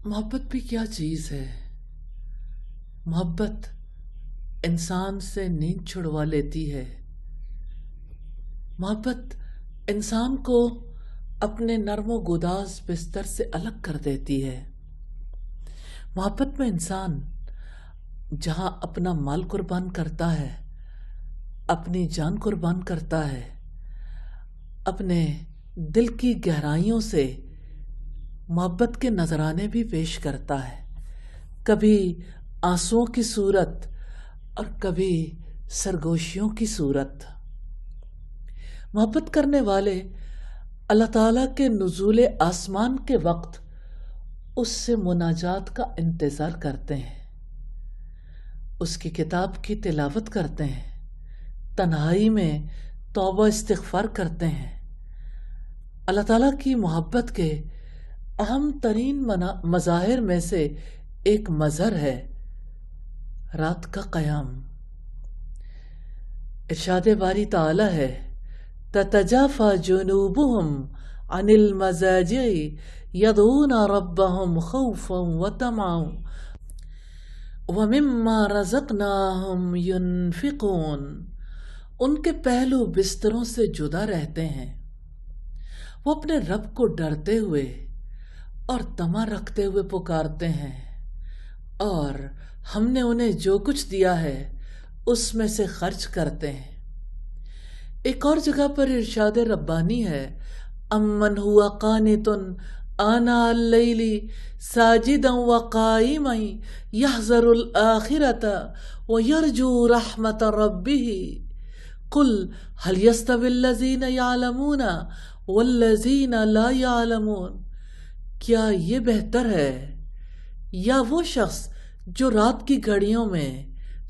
محبت بھی کیا چیز ہے؟ محبت انسان سے نیند چھڑوا لیتی ہے۔ محبت انسان کو اپنے نرم و گداز بستر سے الگ کر دیتی ہے۔ محبت میں انسان جہاں اپنا مال قربان کرتا ہے، اپنی جان قربان کرتا ہے، اپنے دل کی گہرائیوں سے محبت کے نذرانے بھی پیش کرتا ہے، کبھی آنسوؤں کی صورت اور کبھی سرگوشیوں کی صورت۔ محبت کرنے والے اللہ تعالیٰ کے نزول آسمان کے وقت اس سے مناجات کا انتظار کرتے ہیں، اس کی کتاب کی تلاوت کرتے ہیں، تنہائی میں توبہ استغفار کرتے ہیں۔ اللہ تعالیٰ کی محبت کے اہم ترین مظاہر میں سے ایک مظہر ہے رات کا قیام۔ ارشاد باری تعالیٰ ہے تتجافى جنوبهم عن المضاجع يدعون ربهم خوفا وطمعا ومما رزقناهم ينفقون۔ ان کے پہلو بستروں سے جدا رہتے ہیں، وہ اپنے رب کو ڈرتے ہوئے اور طمع رکھتے ہوئے پکارتے ہیں، اور ہم نے انہیں جو کچھ دیا ہے اس میں سے خرچ کرتے ہیں۔ ایک اور جگہ پر ارشاد ربانی ہے امن ہوا قانت آناء اللیل ساجدا وقائما یحذر الآخرۃ ویرجو رحمت ربہ قل هل یستوی الذین یعلمون والذین لا یعلمون۔ کیا یہ بہتر ہے یا وہ شخص جو رات کی گھڑیوں میں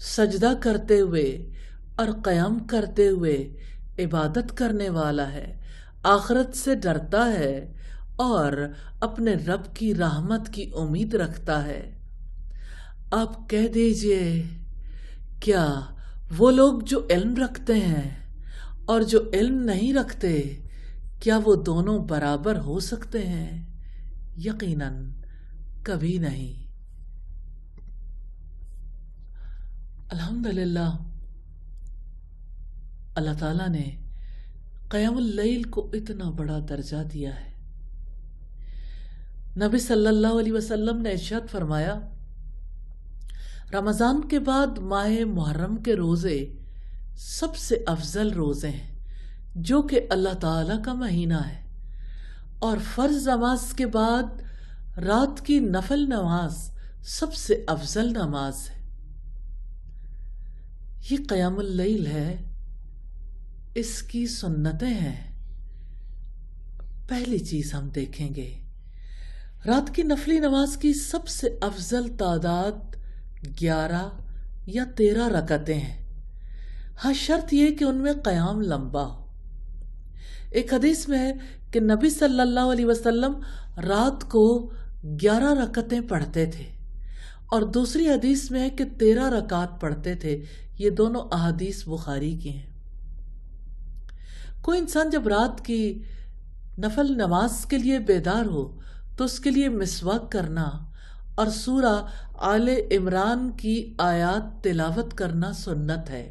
سجدہ کرتے ہوئے اور قیام کرتے ہوئے عبادت کرنے والا ہے، آخرت سے ڈرتا ہے اور اپنے رب کی رحمت کی امید رکھتا ہے؟ آپ کہہ دیجئے، کیا وہ لوگ جو علم رکھتے ہیں اور جو علم نہیں رکھتے، کیا وہ دونوں برابر ہو سکتے ہیں؟ یقیناً کبھی نہیں۔ الحمدللہ اللہ تعالیٰ نے قیام اللیل کو اتنا بڑا درجہ دیا ہے۔ نبی صلی اللہ علیہ وسلم نے ارشاد فرمایا رمضان کے بعد ماہ محرم کے روزے سب سے افضل روزے ہیں جو کہ اللہ تعالیٰ کا مہینہ ہے، اور فرض نماز کے بعد رات کی نفل نماز سب سے افضل نماز ہے۔ یہ قیام اللیل ہے، اس کی سنتیں ہیں۔ پہلی چیز ہم دیکھیں گے، رات کی نفلی نماز کی سب سے افضل تعداد 11 یا 13 رکعتیں ہیں۔ ہاں، شرط یہ کہ ان میں قیام لمبا ہو۔ ایک حدیث میں ہے کہ نبی صلی اللہ علیہ وسلم رات کو 11 رکعتیں پڑھتے تھے، اور دوسری حدیث میں ہے کہ 13 رکعت پڑھتے تھے۔ یہ دونوں احادیث بخاری کی ہیں۔ کوئی انسان جب رات کی نفل نماز کے لیے بیدار ہو تو اس کے لیے مسواک کرنا اور سورہ آل عمران کی آیات تلاوت کرنا سنت ہے۔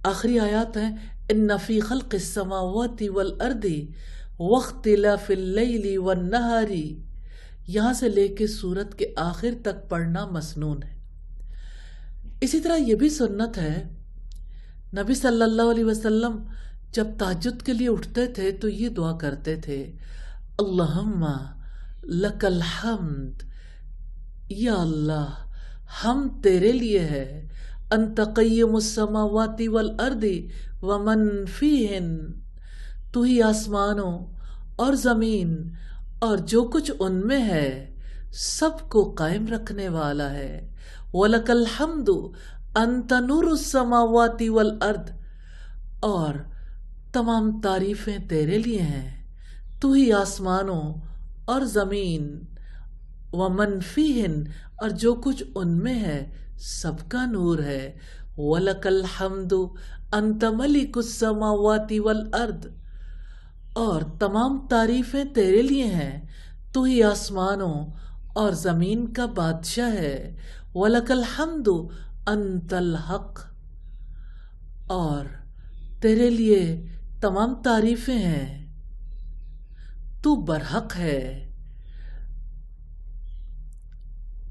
آخری آیات ہیں ان فی خلق السماوات والارض واختلاف اللیل والنہار، یہاں سے لے کے سورت کے آخر تک پڑھنا مسنون ہے۔ اسی طرح یہ بھی سنت ہے، نبی صلی اللہ علیہ وسلم جب تہجد کے لیے اٹھتے تھے تو یہ دعا کرتے تھے اللہم لک الحمد، یا اللہ ہم تیرے لیے ہے، انت قیم السماوات والارض ومن فیہن، تو ہی آسمانوں اور زمین اور جو کچھ ان میں ہے سب کو قائم رکھنے والا ہے، وَلَكَ الْحَمْدُ أَنْتَ نُورُ السَّمَاوَاتِ وَالْأَرْضِ، اور تمام تعریفیں تیرے لیے ہیں، تو ہی آسمانوں اور زمین، وَمَنْ فِيهِنْ، اور جو کچھ ان میں ہے سب کا نور ہے، وَلَكَ الْحَمْدُ أَنْتَ مَلِكُ السَّمَاوَاتِ وَالْأَرْضِ، اور تمام تعریفیں تیرے لیے ہیں، تو ہی آسمانوں اور زمین کا بادشاہ ہے، وَلَكَ الْحَمْدُ أَنْتَ الْحَقُّ، اور تیرے لیے تمام تعریفیں ہیں، تو برحق ہے،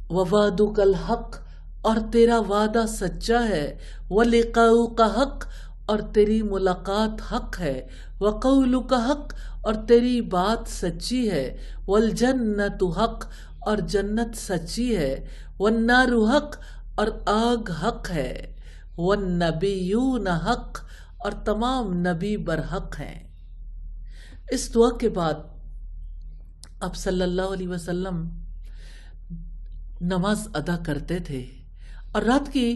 وَوَعْدُكَ الْحَقُّ، اور تیرا وعدہ سچا ہے، وَلِقَاؤُكَ حق، اور تیری ملاقات حق ہے، وَقَوْلُكَ حق، اور تیری بات سچی ہے، وَالْجَنَّةُ حق، اور جنت سچی ہے، وَالنَّارُ حق، اور آگ حق ہے، وَالنَّبِيُّونَ حق، اور تمام نبی برحق ہیں۔ اس دعا کے بعد آپ صلی اللہ علیہ وسلم نماز ادا کرتے تھے، اور رات کی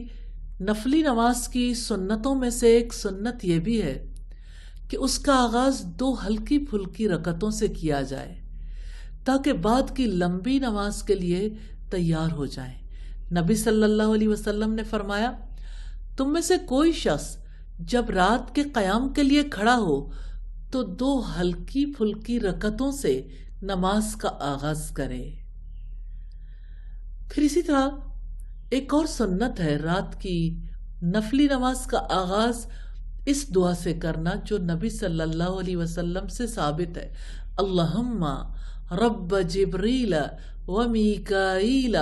نفلی نماز کی سنتوں میں سے ایک سنت یہ بھی ہے کہ اس کا آغاز 2 ہلکی پھلکی رکعتوں سے کیا جائے تاکہ بعد کی لمبی نماز کے لیے تیار ہو جائیں۔ نبی صلی اللہ علیہ وسلم نے فرمایا، تم میں سے کوئی شخص جب رات کے قیام کے لیے کھڑا ہو تو 2 ہلکی پھلکی رکعتوں سے نماز کا آغاز کرے۔ پھر اسی طرح ایک اور سنت ہے رات کی نفلی نماز کا آغاز اس دعا سے کرنا جو نبی صلی اللہ علیہ وسلم سے ثابت ہے، اللہم رب جبریل و میکائیل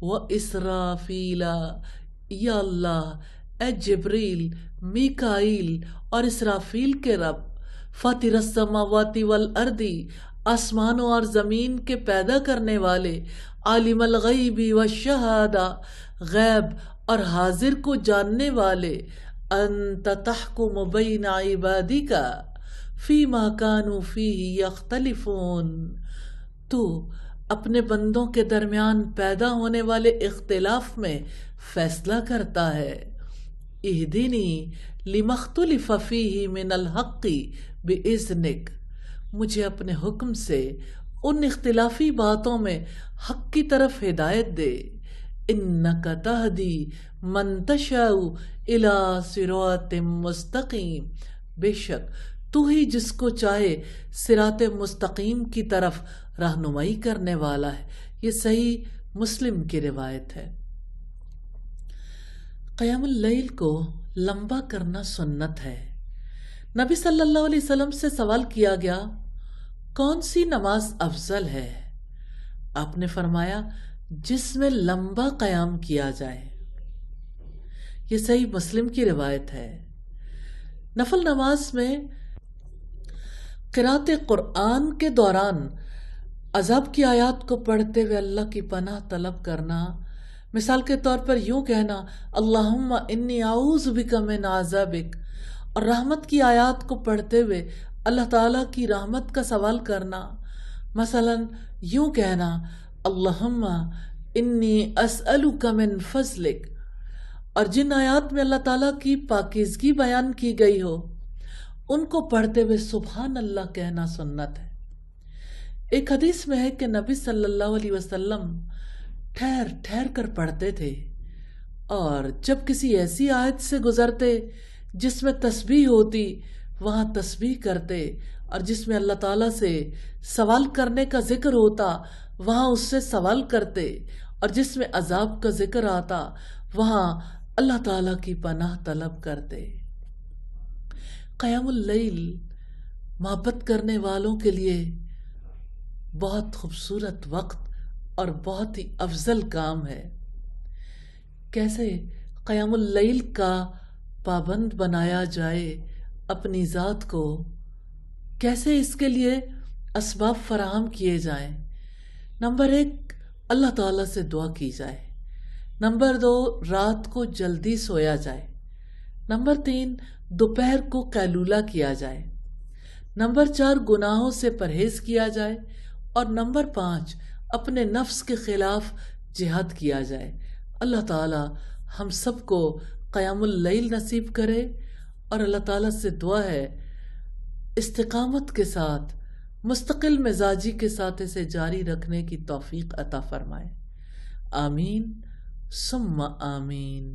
و اسرافیل، یا اللہ اے جبریل، میکائیل اور اسرافیل کے رب، فاطر السماوات والارض، آسمانوں اور زمین کے پیدا کرنے والے، عالم الغیب والشہادہ، غیب اور حاضر کو جاننے والے، انت تحکم بین عبادک فیما کانوا فیہ یختلفون، تو اپنے بندوں کے درمیان پیدا ہونے والے اختلاف میں فیصلہ کرتا ہے، اہدنی لما اختلف فیہ من الحق باذنک، مجھے اپنے حکم سے ان اختلافی باتوں میں حق کی طرف ہدایت دے، انک تہدی من تشاء الی صراط مستقیم، بے شک تو ہی جس کو چاہے صراط مستقیم کی طرف رہنمائی کرنے والا ہے۔ یہ صحیح مسلم کی روایت ہے۔ قیام اللیل کو لمبا کرنا سنت ہے۔ نبی صلی اللہ علیہ وسلم سے سوال کیا گیا، کون سی نماز افضل ہے؟ آپ نے فرمایا، جس میں لمبا قیام کیا جائے۔ یہ صحیح مسلم کی روایت ہے۔ نفل نماز میں قرأت قرآن کے دوران عذاب کی آیات کو پڑھتے ہوئے اللہ کی پناہ طلب کرنا، مثال کے طور پر یوں کہنا، اللہم انی اعوذ بک من عذابک، اور رحمت کی آیات کو پڑھتے ہوئے اللہ تعالیٰ کی رحمت کا سوال کرنا، مثلا یوں کہنا، اللہم انی اسألک من فضلک، اور جن آیات میں اللہ تعالیٰ کی پاکیزگی بیان کی گئی ہو ان کو پڑھتے ہوئے سبحان اللہ کہنا سنت ہے۔ ایک حدیث میں ہے کہ نبی صلی اللہ علیہ وسلم ٹھہر ٹھہر کر پڑھتے تھے، اور جب کسی ایسی آیت سے گزرتے جس میں تسبیح ہوتی وہاں تسبیح کرتے، اور جس میں اللہ تعالیٰ سے سوال کرنے کا ذکر ہوتا وہاں اس سے سوال کرتے، اور جس میں عذاب کا ذکر آتا وہاں اللہ تعالیٰ کی پناہ طلب کرتے۔ قیام اللیل محبت کرنے والوں کے لیے بہت خوبصورت وقت اور بہت ہی افضل کام ہے۔ کیسے قیام اللیل کا پابند بنایا جائے اپنی ذات کو، کیسے اس کے لیے اسباب فراہم کیے جائیں؟ نمبر 1، اللہ تعالیٰ سے دعا کی جائے۔ نمبر 2، رات کو جلدی سویا جائے۔ نمبر 3، دوپہر کو قیلولہ کیا جائے۔ نمبر 4، گناہوں سے پرہیز کیا جائے۔ اور نمبر 5، اپنے نفس کے خلاف جہاد کیا جائے۔ اللہ تعالیٰ ہم سب کو قیام اللیل نصیب کرے، اور اللہ تعالیٰ سے دعا ہے استقامت کے ساتھ، مستقل مزاجی کے ساتھ اسے جاری رکھنے کی توفیق عطا فرمائے۔ آمین ثم آمین۔